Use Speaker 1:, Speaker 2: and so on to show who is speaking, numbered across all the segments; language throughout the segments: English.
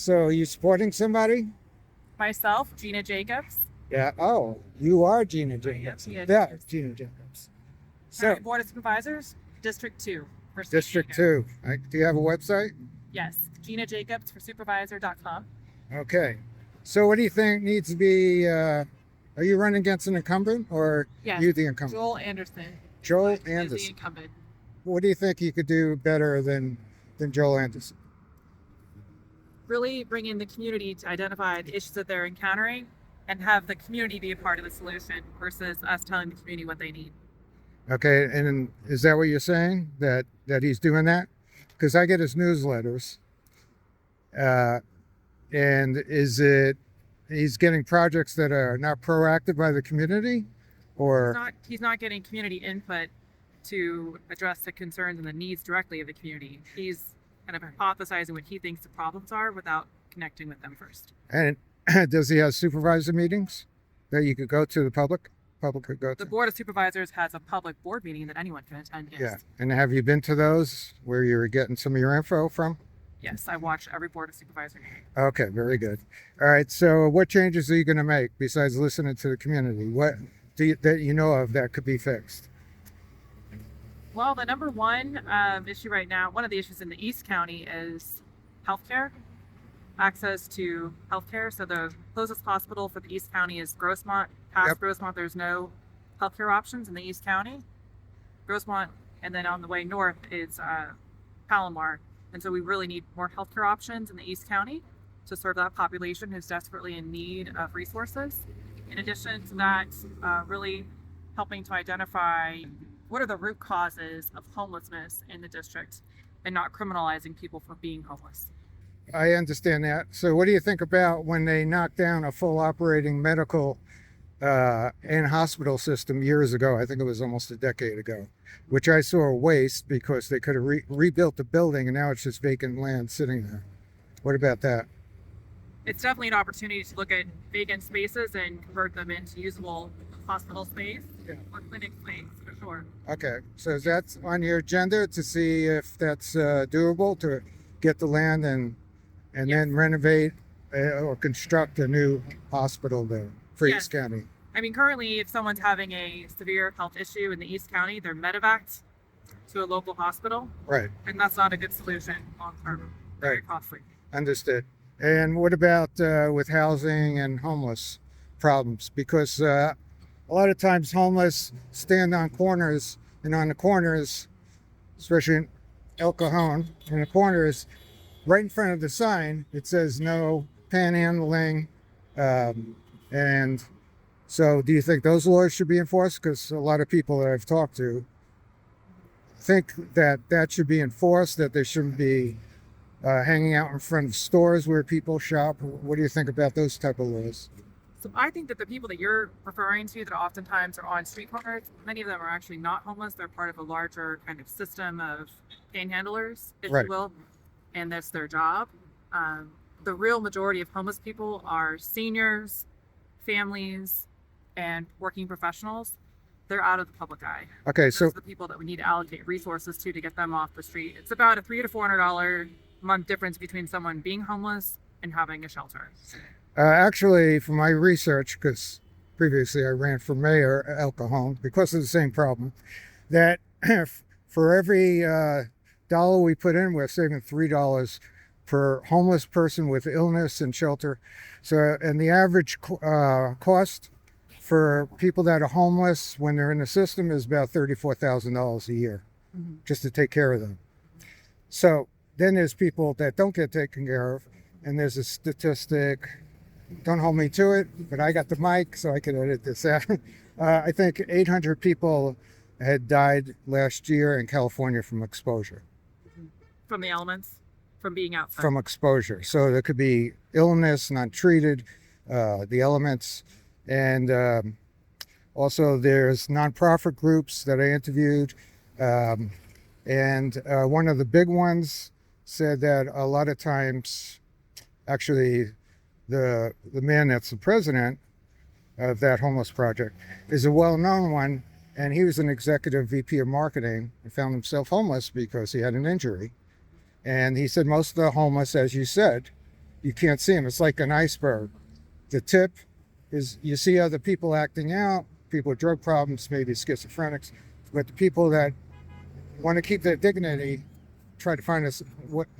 Speaker 1: So are you supporting somebody?
Speaker 2: Myself, Gina Jacobs.
Speaker 1: Yeah. Oh, you are Gina Jacobs.
Speaker 2: Yes.
Speaker 1: Yeah, Gina Jacobs. So,
Speaker 2: County Board of Supervisors, District 2. For
Speaker 1: District
Speaker 2: Diego.
Speaker 1: 2. Do you have a website?
Speaker 2: Yes, Gina Jacobs for supervisor.com.
Speaker 1: Okay. So what do you think needs to be, are you running against an incumbent or
Speaker 2: Yes,
Speaker 1: you the incumbent?
Speaker 2: Joel Anderson.
Speaker 1: Joel
Speaker 2: Is the
Speaker 1: Anderson.
Speaker 2: incumbent.
Speaker 1: What do you think you could do better than Joel Anderson?
Speaker 2: Really bring in the community to identify the issues that they're encountering and have the community be a part of the solution versus us telling the community what they need.
Speaker 1: Okay, and is that what you're saying, that he's doing that? Because I get his newsletters, and is it he's getting projects that are not proactive by the community, or
Speaker 2: He's not getting community input to address the concerns and the needs directly of the community. He's kind of hypothesizing what he thinks the problems are without connecting with them first.
Speaker 1: and does he have supervisor meetings that you could go to, the public could go to?
Speaker 2: The Board of Supervisors has a public board meeting that anyone can attend. Yes.
Speaker 1: Yeah, and have you been to those where you're getting some of your info from?
Speaker 2: Yes, I watch every Board of Supervisor meeting.
Speaker 1: Okay, very good. All right, so what changes are you going to make besides listening to the community? What that you know of that could be fixed?
Speaker 2: Well, the number one issue right now, one of the issues in the East County is healthcare, access to healthcare. So the closest hospital for the East County is Grossmont. Past
Speaker 1: Yep.
Speaker 2: Grossmont, there's no healthcare options in the East County. Grossmont, and then on the way north is Palomar. And so we really need more healthcare options in the East County to serve that population who's desperately in need of resources. In addition to that, really helping to identify what are the root causes of homelessness in the district and not criminalizing people for being homeless.
Speaker 1: I understand that. So what do you think about when they knocked down a full operating medical and hospital system years ago? I think it was almost a decade ago, which I saw a waste because they could have rebuilt the building and now it's just vacant land sitting there. What about that?
Speaker 2: It's definitely an opportunity to look at vacant spaces and convert them into usable hospital space or clinic space for sure.
Speaker 1: Okay, so is that on your agenda to see if that's doable, to get the land and
Speaker 2: Yes.
Speaker 1: then renovate or construct a new hospital there for
Speaker 2: Yes.
Speaker 1: East County?
Speaker 2: I mean, currently, if someone's having a severe health issue in the East County, they're medevaced to a local hospital,
Speaker 1: Right,
Speaker 2: and that's not a good solution long term. Very
Speaker 1: Right.
Speaker 2: costly.
Speaker 1: understood. And what about with housing and homeless problems? Because a lot of times homeless stand on corners, and on the corners, especially in El Cajon, in the corners, right in front of the sign, it says no panhandling. And so do you think those laws should be enforced? Because a lot of people that I've talked to think that should be enforced, that they shouldn't be hanging out in front of stores where people shop. What do you think about those type of laws?
Speaker 2: So I think that the people that you're referring to that oftentimes are on street corners, many of them are actually not homeless. They're part of a larger kind of system of panhandlers, if
Speaker 1: Right.
Speaker 2: you will, and that's their job. The real majority of homeless people are seniors, families, and working professionals. They're out of the public eye.
Speaker 1: Okay,
Speaker 2: Those
Speaker 1: so
Speaker 2: are the people that we need to allocate resources to get them off the street. It's about a $300 to $400 month difference between someone being homeless and having a shelter.
Speaker 1: actually, for my research, because previously I ran for mayor at El Cajon because of the same problem, that for every dollar we put in, we're saving $3 per homeless person with illness and shelter. So, and the average cost for people that are homeless when they're in the system is about $34,000 a year just to take care of them. So then there's people that don't get taken care of, and there's a statistic. Don't hold me to it, but I got the mic, so I can edit this out. I think 800 people had died last year in California from exposure.
Speaker 2: From the elements, from being outside.
Speaker 1: From exposure. So there could be illness, not treated, the elements. And also there's nonprofit groups that I interviewed. And one of the big ones said that a lot of times, actually, the man that's the president of that homeless project is a well-known one, and he was an executive VP of marketing and found himself homeless because he had an injury. And he said most of the homeless, as you said, you can't see them. It's like an iceberg. The tip is you see other people acting out, people with drug problems, maybe schizophrenics, but the people that want to keep their dignity try to find us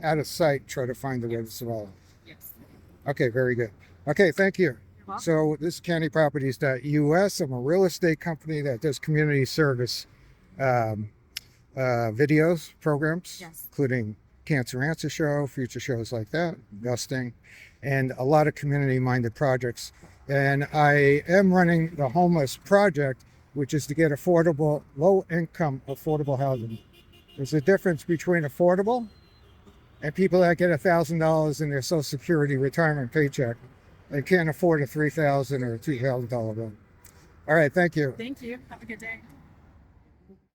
Speaker 1: out of sight, try to find the way to survive.
Speaker 2: Yes.
Speaker 1: Okay, very good. Okay, thank you.
Speaker 2: You're welcome.
Speaker 1: So this is countyproperties.us. I'm a real estate company that does community service videos, programs,
Speaker 2: Yes.
Speaker 1: including Cancer Answer Show, future shows like that, investing, and a lot of community-minded projects. And I am running the homeless project, which is to get affordable, low-income affordable housing. There's a difference between affordable and people that get $1,000 in their Social Security retirement paycheck and can't afford a $3,000 or $2,000 bill. All right, thank you.
Speaker 2: Thank you. Have a good day.